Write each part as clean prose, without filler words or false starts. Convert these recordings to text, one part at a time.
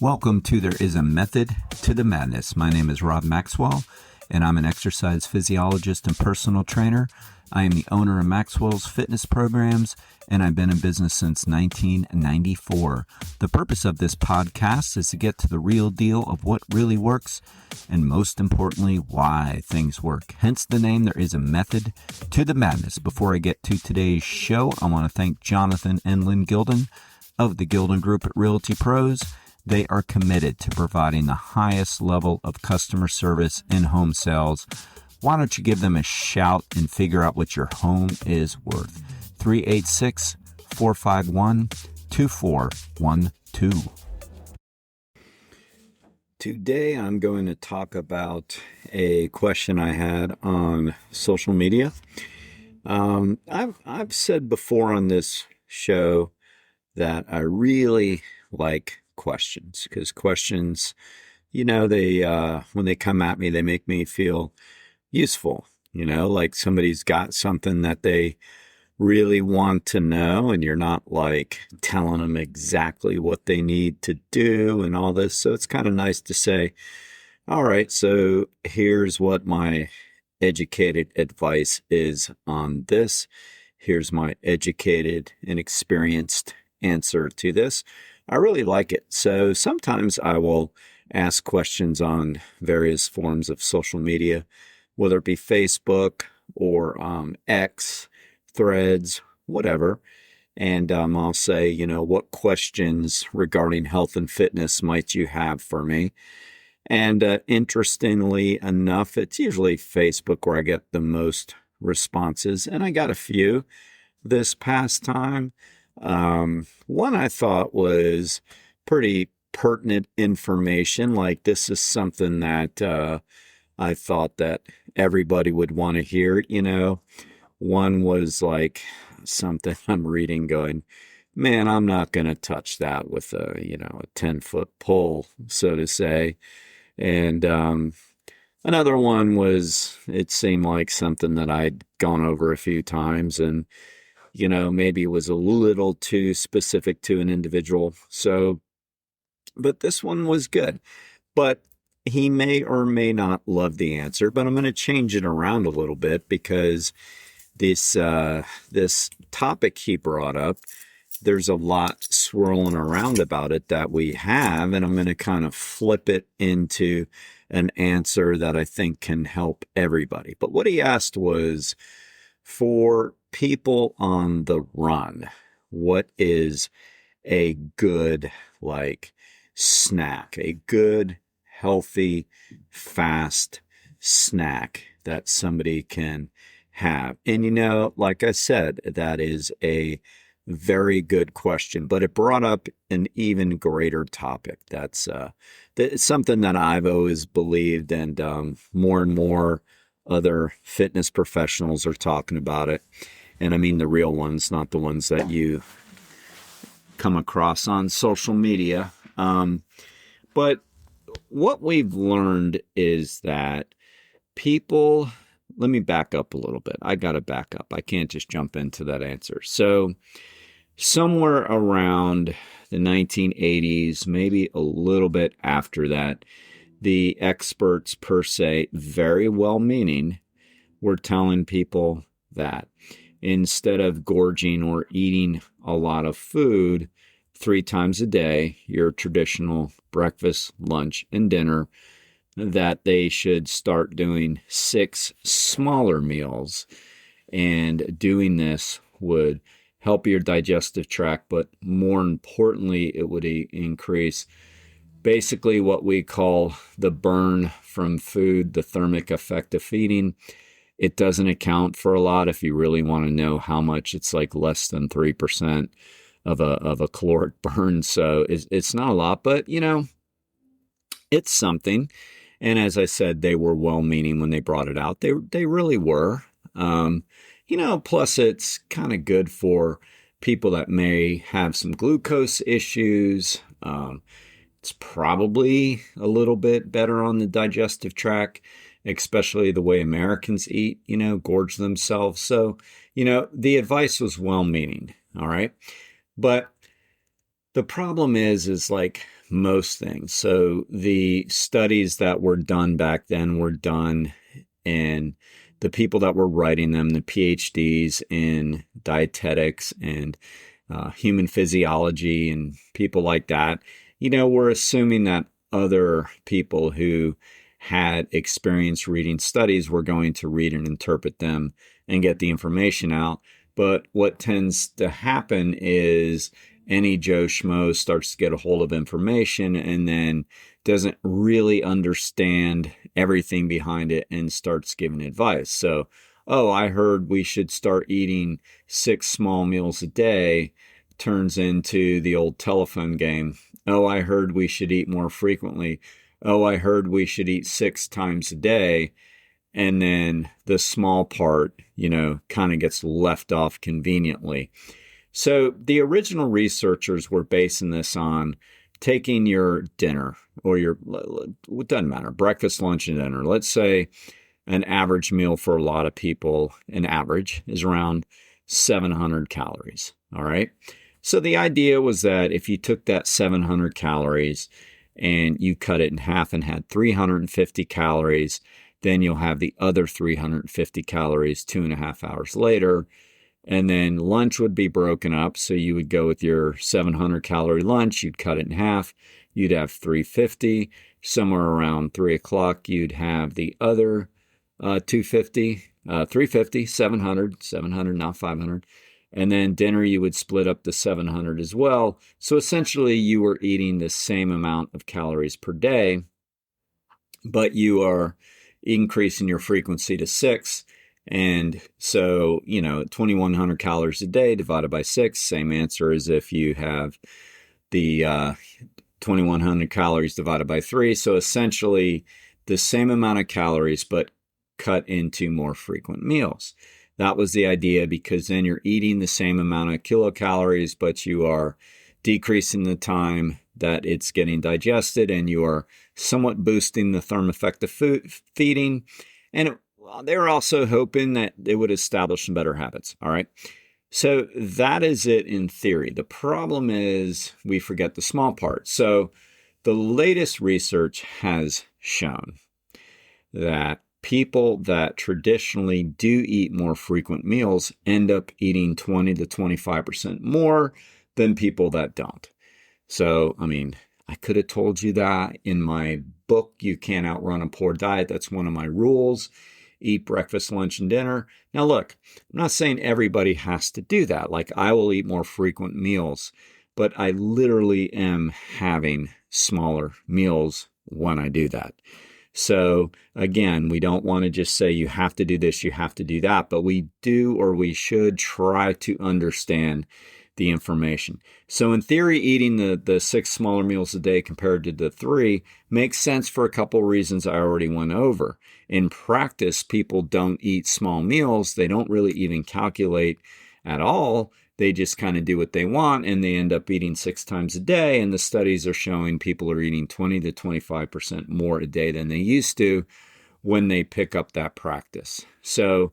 Welcome to There Is a Method to the Madness. My name is Rob Maxwell, and I'm an exercise physiologist and personal trainer. I am the owner of Maxwell's fitness programs, and I've been in business since 1994. The purpose of this podcast is to get to the real deal of what really works, and most importantly, why things work. Hence the name, There Is a Method to the Madness. Before I get to today's show, I want to thank Jonathan and Lynn Gilden of the Gilden Group at Realty Pros. They are committed to providing the highest level of customer service in home sales. Why don't you give them a shout and figure out what your home is worth? 386-451-2412. Today I'm going to talk about a question I had on social media. I've said before on this show that I really like questions, because questions, they when they come at me, they make me feel useful, like somebody's got something that they really want to know, and you're not like telling them exactly what they need to do and all this. So it's kind of nice to say, all right, so here's what my educated advice is on this. Here's my educated and experienced answer to this. I really like it. So sometimes I will ask questions on various forms of social media, whether it be Facebook or X, Threads, whatever. And I'll say, what questions regarding health and fitness might you have for me? And interestingly enough, it's usually Facebook where I get the most responses. And I got a few this past time. One I thought was pretty pertinent information. Like, this is something that I thought that everybody would want to hear. One was like something I'm reading going, man, I'm not going to touch that with a 10-foot pole, so to say. And another one was, it seemed like something that I'd gone over a few times, and maybe it was a little too specific to an individual. So, but this one was good. But he may or may not love the answer, but I'm going to change it around a little bit, because this topic he brought up, there's a lot swirling around about it that we have, and I'm going to kind of flip it into an answer that I think can help everybody. But what he asked was, for people on the run, what is a good snack, a good, healthy, fast snack that somebody can have? And like I said, that is a very good question, but it brought up an even greater topic. That's something that I've always believed, and more and more other fitness professionals are talking about it. And I mean the real ones, not the ones that you come across on social media. But what we've learned is that people, let me back up a little bit. I got to back up. I can't just jump into that answer. So somewhere around the 1980s, maybe a little bit after that, the experts per se, very well-meaning, were telling people that instead of gorging or eating a lot of food 3 times a day, your traditional breakfast, lunch, and dinner, that they should start doing 6 smaller meals. And doing this would help your digestive tract, but more importantly, it would increase basically what we call the burn from food, the thermic effect of feeding. It doesn't account for a lot if you really want to know how much. It's like less than 3% of a caloric burn. So it's not a lot, but it's something. And as I said, they were well-meaning when they brought it out. They really were. Plus it's kind of good for people that may have some glucose issues. It's probably a little bit better on the digestive tract, especially the way Americans eat, gorge themselves. So, the advice was well-meaning, all right? But the problem is like most things. So the studies that were done back then were done, and the people that were writing them, the PhDs in dietetics and human physiology and people like that, were assuming that other people who had experience reading studies were going to read and interpret them and get the information out. But what tends to happen is any Joe Schmo starts to get a hold of information and then doesn't really understand everything behind it and starts giving advice. So, oh, I heard we should start eating 6 small meals a day, turns into the old telephone game. Oh, I heard we should eat more frequently. Oh, I heard we should eat 6 times a day. And then the small part, kind of gets left off conveniently. So the original researchers were basing this on taking your dinner or it doesn't matter, breakfast, lunch, and dinner. Let's say an average meal for a lot of people, an average is around 700 calories. All right. So the idea was that if you took that 700 calories and you cut it in half and had 350 calories, then you'll have the other 350 calories 2.5 hours later. And then lunch would be broken up. So you would go with your 700 calorie lunch, you'd cut it in half, you'd have 350. Somewhere around 3 o'clock, you'd have the other 250, 350, 700, not 500. And then dinner, you would split up the 700 as well. So essentially, you were eating the same amount of calories per day, but you are increasing your frequency to 6. And so, 2,100 calories a day divided by 6, same answer as if you have the 2,100 calories divided by 3. So essentially the same amount of calories, but cut into more frequent meals. That was the idea, because then you're eating the same amount of kilocalories, but you are decreasing the time that it's getting digested, and you are somewhat boosting the thermoeffective feeding. And they were also hoping that it would establish some better habits. All right. So that is it in theory. The problem is we forget the small part. So the latest research has shown that people that traditionally do eat more frequent meals end up eating 20 to 25% more than people that don't. So, I could have told you that in my book, You Can't Outrun a Poor Diet. That's one of my rules. Eat breakfast, lunch, and dinner. Now, look, I'm not saying everybody has to do that. Like, I will eat more frequent meals, but I literally am having smaller meals when I do that. So again, we don't want to just say you have to do this, you have to do that, but we do, or we should try to understand the information. So in theory, eating the 6 smaller meals a day compared to the 3 makes sense for a couple reasons I already went over. In practice, people don't eat small meals. They don't really even calculate at all. They just kind of do what they want, and they end up eating 6 times a day. And the studies are showing people are eating 20 to 25% more a day than they used to when they pick up that practice. So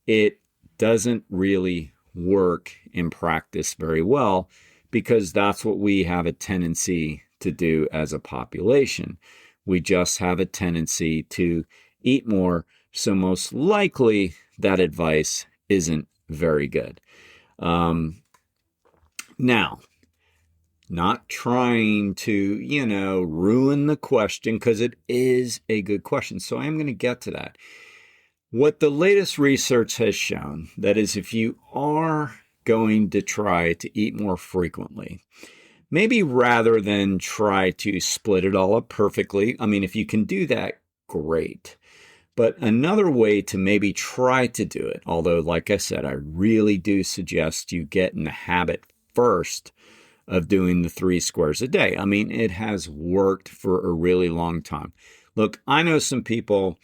it doesn't really work in practice very well, because that's what we have a tendency to do as a population. We just have a tendency to eat more. So most likely that advice isn't very good. Now, not trying to, ruin the question, because it is a good question. So I'm going to get to that. What the latest research has shown, that is, if you are going to try to eat more frequently, maybe rather than try to split it all up perfectly, if you can do that, great. But another way to maybe try to do it, although, like I said, I really do suggest you get in the habit first of doing the 3 squares a day. It has worked for a really long time. Look, I know some people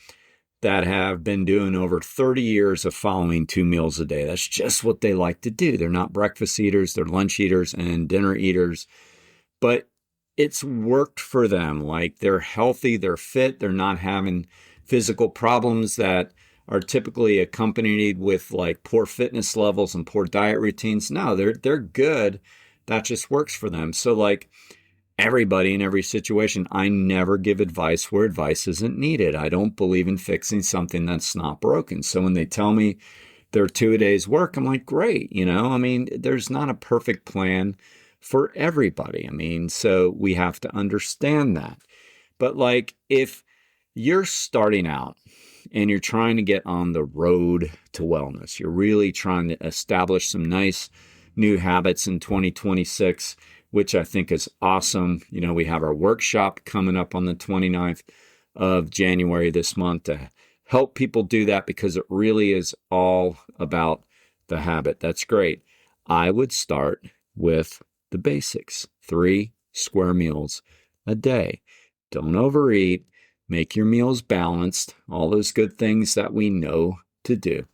that have been doing over 30 years of following 2 meals a day. That's just what they like to do. They're not breakfast eaters, they're lunch eaters and dinner eaters. But it's worked for them. Like, they're healthy, they're fit, they're not having physical problems that are typically accompanied with like poor fitness levels and poor diet routines. No, they're good. That just works for them. So like, everybody in every situation. I never give advice where advice isn't needed. I don't believe in fixing something that's not broken. So when they tell me there are 2 days work, I'm like, great. I mean, there's not a perfect plan for everybody. I mean, so we have to understand that. But like, if you're starting out and you're trying to get on the road to wellness, you're really trying to establish some nice new habits in 2026, which I think is awesome. We have our workshop coming up on the 29th of January this month to help people do that, because it really is all about the habit. That's great. I would start with the basics: 3 square meals a day. Don't overeat. Make your meals balanced. All those good things that we know to do.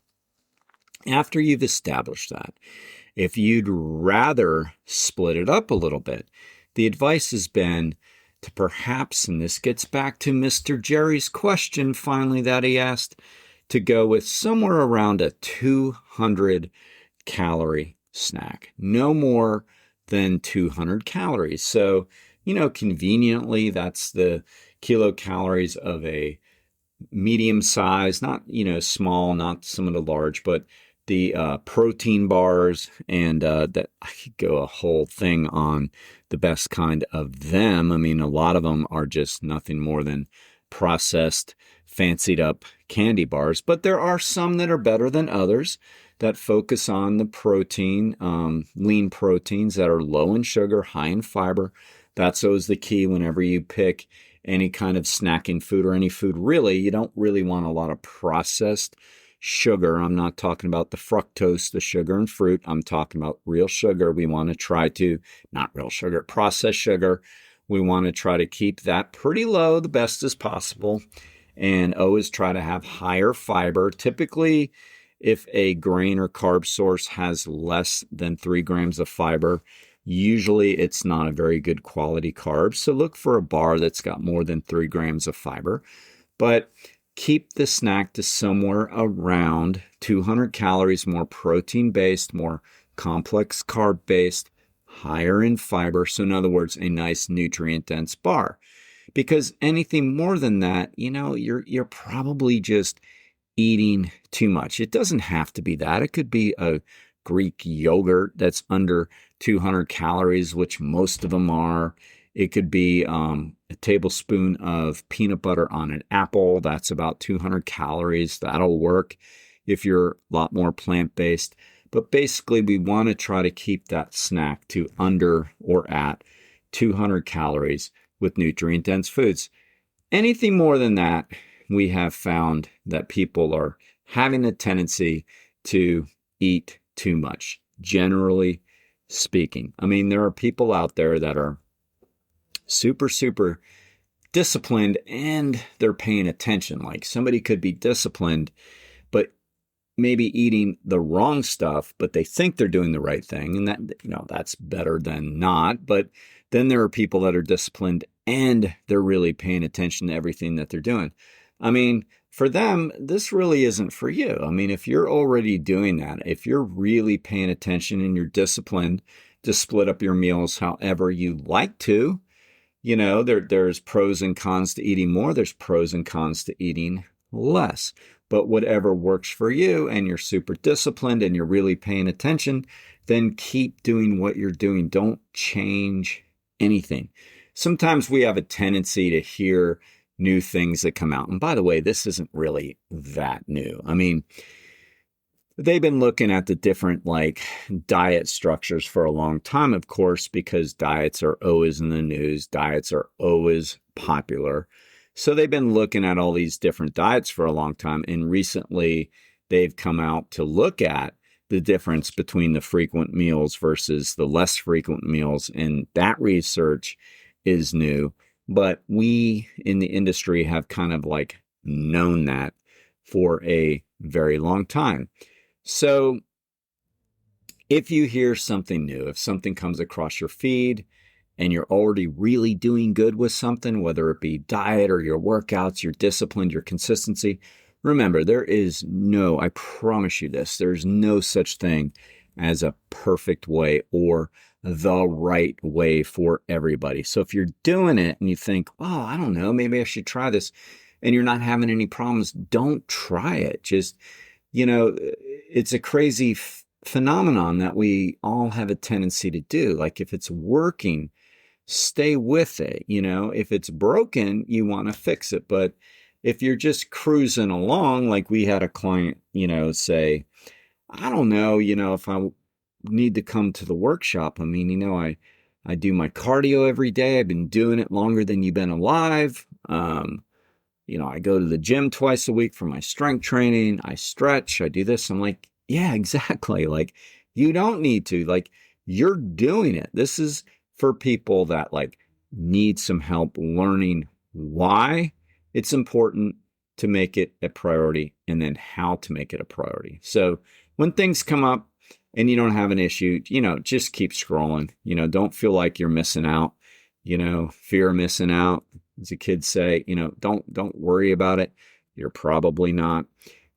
After you've established that, if you'd rather split it up a little bit, the advice has been to perhaps, and this gets back to Mr. Jerry's question finally that he asked, to go with somewhere around a 200 calorie snack. No more than 200 calories. So, conveniently, that's the kilocalories of a medium size, not, small, not some of the large, but the protein bars, and that I could go a whole thing on the best kind of them. I mean, a lot of them are just nothing more than processed, fancied up candy bars, but there are some that are better than others that focus on the protein, lean proteins that are low in sugar, high in fiber. That's always the key whenever you pick any kind of snacking food or any food. Really, you don't really want a lot of processed sugar. I'm not talking about the fructose, the sugar in fruit. I'm talking about real sugar. We want to try to, not real sugar, processed sugar. We want to try to keep that pretty low, the best as possible, and always try to have higher fiber. Typically, if a grain or carb source has less than 3 grams of fiber, usually it's not a very good quality carb. So look for a bar that's got more than 3 grams of fiber. But keep the snack to somewhere around 200 calories, more protein-based, more complex carb-based, higher in fiber. So in other words, a nice nutrient-dense bar. Because anything more than that, you're probably just eating too much. It doesn't have to be that. It could be a Greek yogurt that's under 200 calories, which most of them are. It could be a tablespoon of peanut butter on an apple. That's about 200 calories. That'll work if you're a lot more plant-based. But basically, we want to try to keep that snack to under or at 200 calories with nutrient-dense foods. Anything more than that, we have found that people are having a tendency to eat too much, generally speaking. I mean, there are people out there that are super, super disciplined and they're paying attention. Like, somebody could be disciplined, but maybe eating the wrong stuff, but they think they're doing the right thing. And that, that's better than not. But then there are people that are disciplined and they're really paying attention to everything that they're doing. I mean, for them, this really isn't for you. I mean, if you're already doing that, if you're really paying attention and you're disciplined to split up your meals however you like to, there's pros and cons to eating more. There's pros and cons to eating less. But whatever works for you and you're super disciplined and you're really paying attention, then keep doing what you're doing. Don't change anything. Sometimes we have a tendency to hear new things that come out. And by the way, this isn't really that new. I mean, they've been looking at the different diet structures for a long time, of course, because diets are always in the news. Diets are always popular. So they've been looking at all these different diets for a long time. And recently they've come out to look at the difference between the frequent meals versus the less frequent meals. And that research is new. But we in the industry have kind of known that for a very long time. So if you hear something new, if something comes across your feed and you're already really doing good with something, whether it be diet or your workouts, your discipline, your consistency, remember, I promise you this, there's no such thing as a perfect way or the right way for everybody. So if you're doing it and you think, oh, I don't know, maybe I should try this, and you're not having any problems, don't try it. Just, it's a crazy phenomenon that we all have a tendency to do. Like if it's working, stay with it. If it's broken, you want to fix it. But if you're just cruising along, like we had a client, say, I don't know, if I need to come to the workshop. I mean, I do my cardio every day. I've been doing it longer than you've been alive. I go to the gym twice a week for my strength training. I stretch, I do this. I'm like, yeah, exactly. Like, you don't need to. Like, you're doing it. This is for people that like need some help learning why it's important to make it a priority and then how to make it a priority. So when things come up and you don't have an issue, just keep scrolling. Don't feel like you're missing out. Fear of missing out. As the kids say, don't worry about it. You're probably not.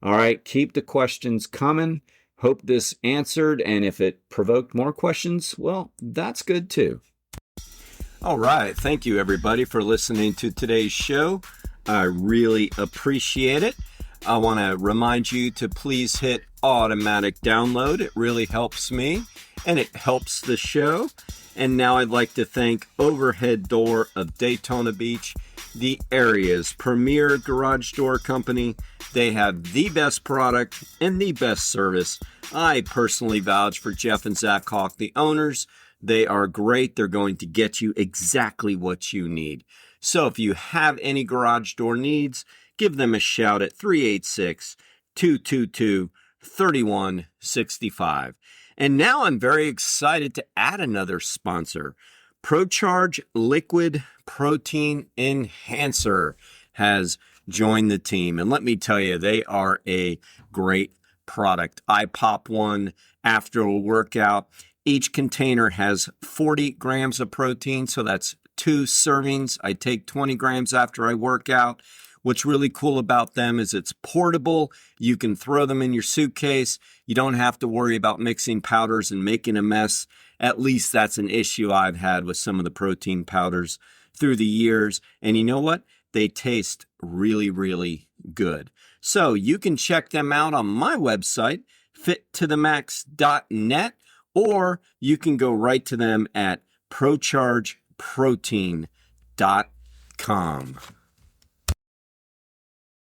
All right, keep the questions coming. Hope this answered, and if it provoked more questions, well, that's good too. All right, thank you everybody for listening to today's show. I really appreciate it. I want to remind you to please hit automatic download. It really helps me and it helps the show. And now I'd like to thank Overhead Door of Daytona Beach, the area's premier garage door company. They have the best product and the best service. I personally vouch for Jeff and Zach Hawk, the owners. They are great. They're going to get you exactly what you need. So if you have any garage door needs, give them a shout at 386-222-3165. And now I'm very excited to add another sponsor. ProCharge Liquid Protein Enhancer has joined the team. And let me tell you, they are a great product. I pop one after a workout. Each container has 40 grams of protein, so that's 2 servings. I take 20 grams after I work out. What's really cool about them is it's portable. You can throw them in your suitcase. You don't have to worry about mixing powders and making a mess. At least that's an issue I've had with some of the protein powders through the years. And you know what? They taste really, really good. So you can check them out on my website, fittothemax.net, or you can go right to them at prochargeprotein.com.